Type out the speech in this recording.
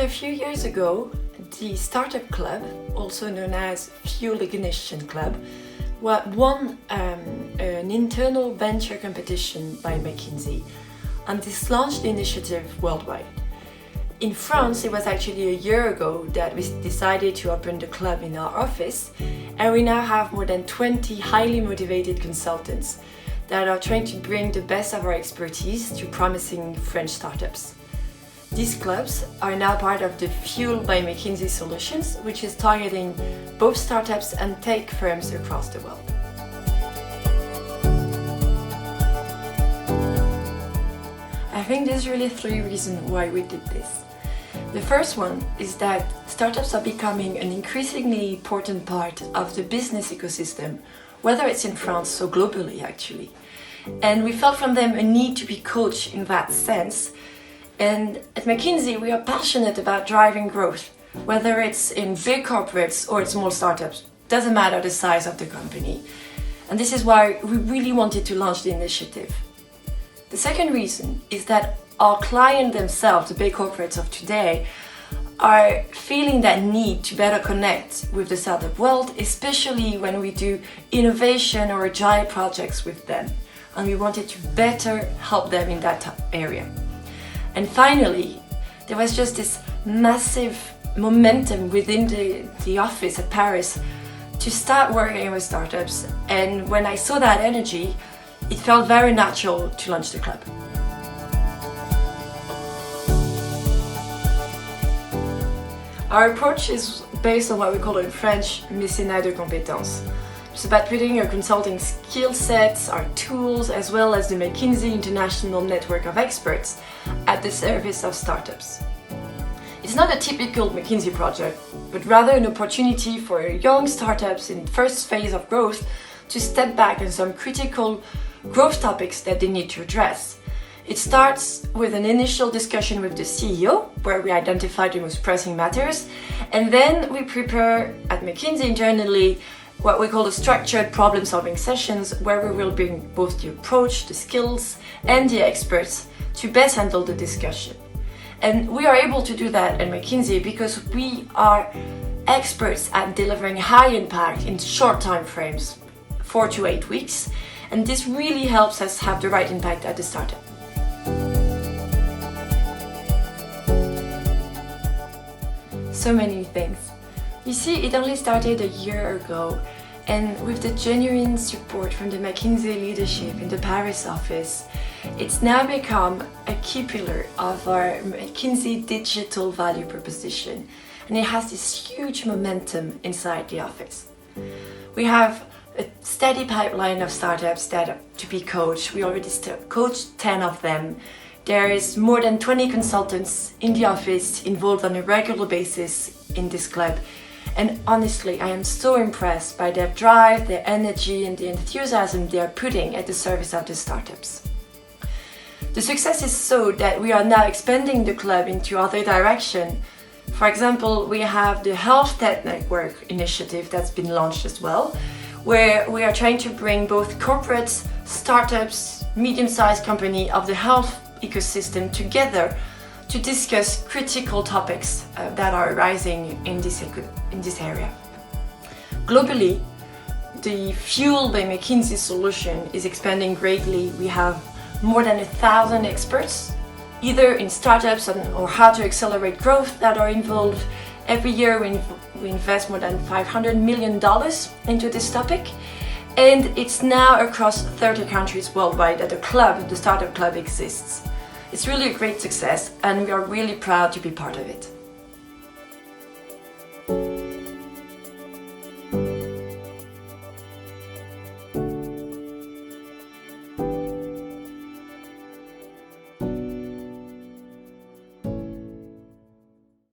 So a few years ago, the Startup Club, also known as Fuel Ignition Club, won an internal venture competition by McKinsey, and this launched the initiative worldwide. In France, it was actually a year ago that we decided to open the club in our office, and we now have more than 20 highly motivated consultants that are trying to bring the best of our expertise to promising French startups. These clubs are now part of the Fuel by McKinsey solutions, which is targeting both startups and tech firms across the world. I think there's really three reasons why we did this. The first one is that startups are becoming an increasingly important part of the business ecosystem, whether it's in France or globally actually. And we felt from them a need to be coached in that sense. And at McKinsey, we are passionate about driving growth, whether it's in big corporates or small startups. Doesn't matter the size of the company. And this is why we really wanted to launch the initiative. The second reason is that our clients themselves, the big corporates of today, are feeling that need to better connect with the startup world, especially when we do innovation or agile projects with them. And we wanted to better help them in that area. And finally, there was just this massive momentum within the office at Paris to start working with startups. And when I saw that energy, it felt very natural to launch the club. Our approach is based on what we call in French mécénat de compétences. It's about putting our consulting skill sets, our tools, as well as the McKinsey international network of experts at the service of startups. It's not a typical McKinsey project, but rather an opportunity for young startups in first phase of growth to step back on some critical growth topics that they need to address. It starts with an initial discussion with the CEO, where we identify the most pressing matters, and then we prepare at McKinsey internally what we call the structured problem-solving sessions, where we will bring both the approach, the skills, and the experts to best handle the discussion. And we are able to do that at McKinsey because we are experts at delivering high impact in short time frames, 4 to 8 weeks, and this really helps us have the right impact at the startup. So many things. You see, it only started a year ago, and with the genuine support from the McKinsey leadership in the Paris office, it's now become a key pillar of our McKinsey digital value proposition, and it has this huge momentum inside the office. We have a steady pipeline of startups that are to be coached. We already coached 10 of them. There is more than 20 consultants in the office involved on a regular basis in this club. And honestly, I am so impressed by their drive, their energy, and the enthusiasm they are putting at the service of the startups. The success is so that we are now expanding the club into other directions. For example, we have the Health Tech Network initiative that's been launched as well, where we are trying to bring both corporates, startups, medium-sized companies of the health ecosystem together to discuss critical topics that are arising in this area. Globally, the Fuel by McKinsey solution is expanding greatly. We have more than 1,000 experts, either in startups or how to accelerate growth, that are involved. Every year we invest more than $500 million into this topic, and it's now across 30 countries worldwide that the Startup Club exists. It's really a great success, and we are really proud to be part of it.